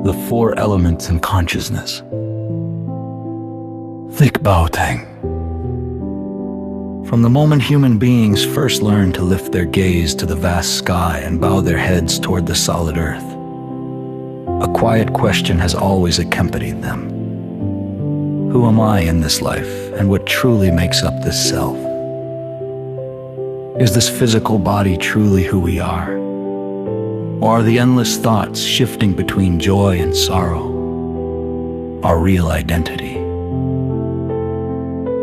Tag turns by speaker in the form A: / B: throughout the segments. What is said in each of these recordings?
A: the four elements in consciousness. Thích Bảo Thành. From the moment human beings first learned to lift their gaze to the vast sky and bow their heads toward the solid earth, a quiet question has always accompanied them. Who am I in this life, and what truly makes up this self? Is this physical body truly who we are? Or are the endless thoughts shifting between joy and sorrow our real identity?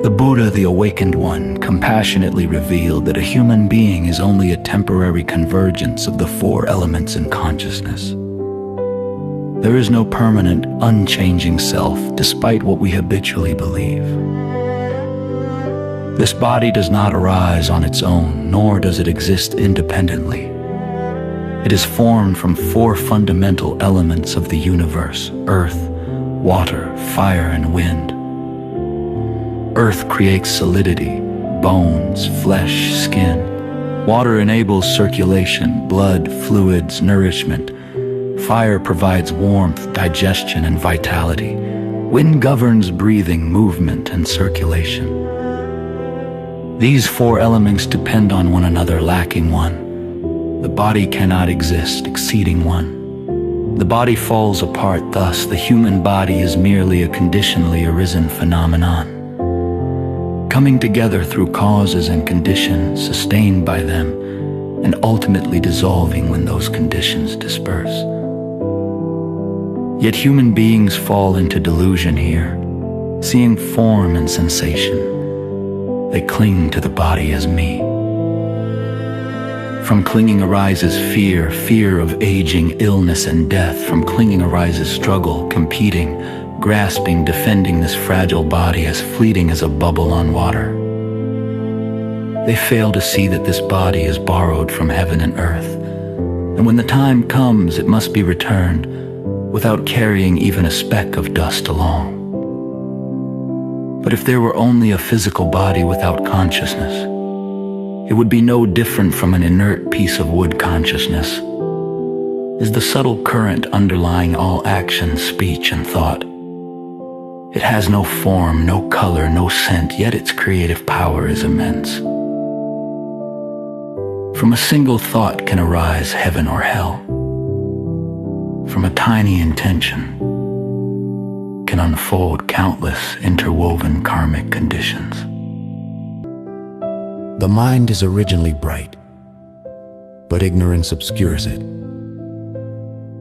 A: The Buddha, the awakened one, compassionately revealed that a human being is only a temporary convergence of the four elements in consciousness. There is no permanent, unchanging self, despite what we habitually believe. This body does not arise on its own, nor does it exist independently. It is formed from four fundamental elements of the universe: earth, water, fire, and wind. Earth creates solidity, bones, flesh, skin. Water enables circulation, blood, fluids, nourishment. Fire provides warmth, digestion, and vitality. Wind governs breathing, movement, and circulation. These four elements depend on one another, lacking one. The body cannot exist, exceeding one. The body falls apart, thus the human body is merely a conditionally arisen phenomenon, coming together through causes and conditions, sustained by them, and ultimately dissolving when those conditions disperse. Yet human beings fall into delusion here, seeing form and sensation. They cling to the body as me. From clinging arises fear, fear of aging, illness, and death. From clinging arises struggle, competing, grasping, defending this fragile body as fleeting as a bubble on water. They fail to see that this body is borrowed from heaven and earth, and when the time comes, it must be returned without carrying even a speck of dust along. But if there were only a physical body without consciousness, it would be no different from an inert piece of wood. Consciousness is the subtle current underlying all action, speech, and thought. It has no form, no color, no scent, yet its creative power is immense. From a single thought can arise heaven or hell. From a tiny intention can unfold countless interwoven karmic conditions.
B: The mind is originally bright, but ignorance obscures it.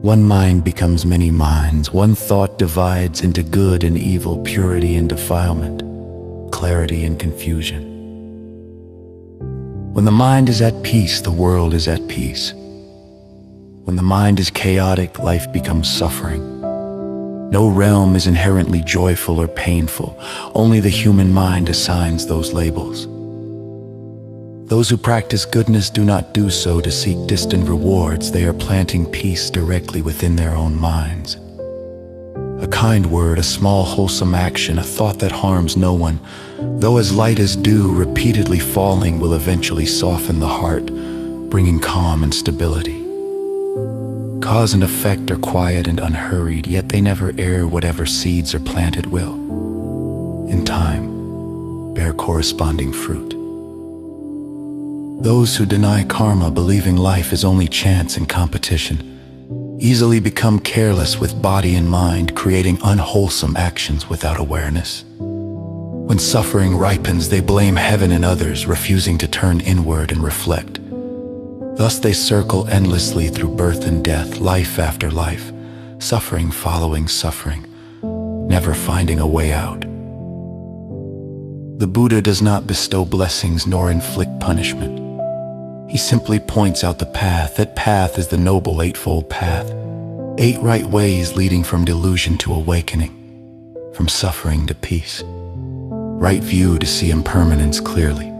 B: One mind becomes many minds. One thought divides into good and evil, purity and defilement, clarity and confusion. When the mind is at peace, the world is at peace. When the mind is chaotic, life becomes suffering. No realm is inherently joyful or painful. Only the human mind assigns those labels. Those who practice goodness do not do so to seek distant rewards. They are planting peace directly within their own minds. A kind word, a small wholesome action, a thought that harms no one, though as light as dew repeatedly falling, will eventually soften the heart, bringing calm and stability. Cause and effect are quiet and unhurried, yet they never err. Whatever seeds are planted will, in time, bear corresponding fruit. Those who deny karma, believing life is only chance and competition, easily become careless with body and mind, creating unwholesome actions without awareness. When suffering ripens, they blame heaven and others, refusing to turn inward and reflect. Thus they circle endlessly through birth and death, life after life, suffering following suffering, never finding a way out. The Buddha does not bestow blessings nor inflict punishment. He simply points out the path. That path is the Noble Eightfold Path. 8 right ways leading from delusion to awakening, from suffering to peace. Right view to see impermanence clearly.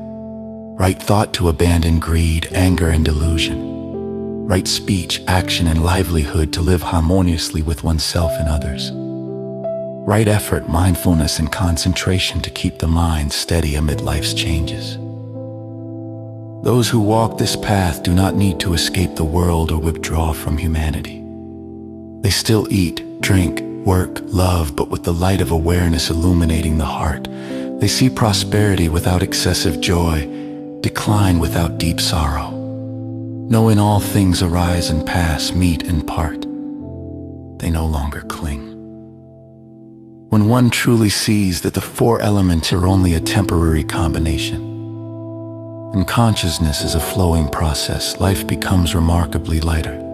B: Right thought to abandon greed, anger, and delusion. Right speech, action, and livelihood to live harmoniously with oneself and others. Right effort, mindfulness, and concentration to keep the mind steady amid life's changes. Those who walk this path do not need to escape the world or withdraw from humanity. They still eat, drink, work, love, but with the light of awareness illuminating the heart. They see prosperity without excessive joy, decline without deep sorrow. Know in all things arise and pass, meet and part. They no longer cling. When one truly sees that the four elements are only a temporary combination, and consciousness is a flowing process, life becomes remarkably lighter.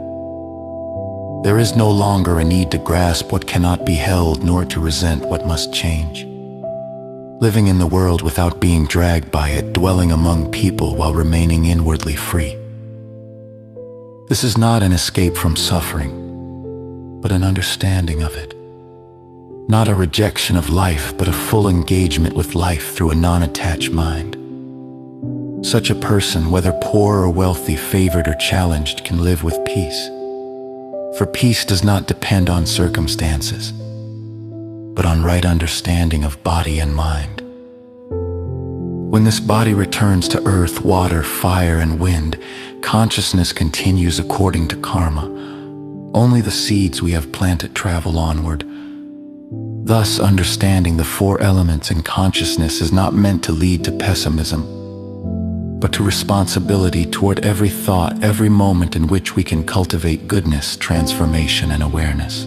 B: There is no longer a need to grasp what cannot be held, nor to resent what must change. Living in the world without being dragged by it, dwelling among people while remaining inwardly free. This is not an escape from suffering, but an understanding of it. Not a rejection of life, but a full engagement with life through a non-attached mind. Such a person, whether poor or wealthy, favored or challenged, can live with peace. For peace does not depend on circumstances, but on right understanding of body and mind. When this body returns to earth, water, fire, and wind, consciousness continues according to karma. Only the seeds we have planted travel onward. Thus, understanding the four elements in consciousness is not meant to lead to pessimism, but to responsibility toward every thought, every moment in which we can cultivate goodness, transformation, and awareness.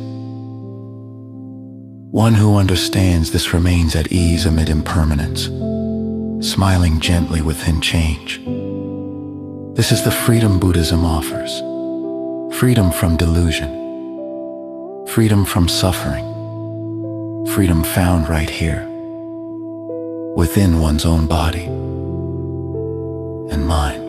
B: One who understands this remains at ease amid impermanence, smiling gently within change. This is the freedom Buddhism offers. Freedom from delusion. Freedom from suffering. Freedom found right here, within one's own body and mind.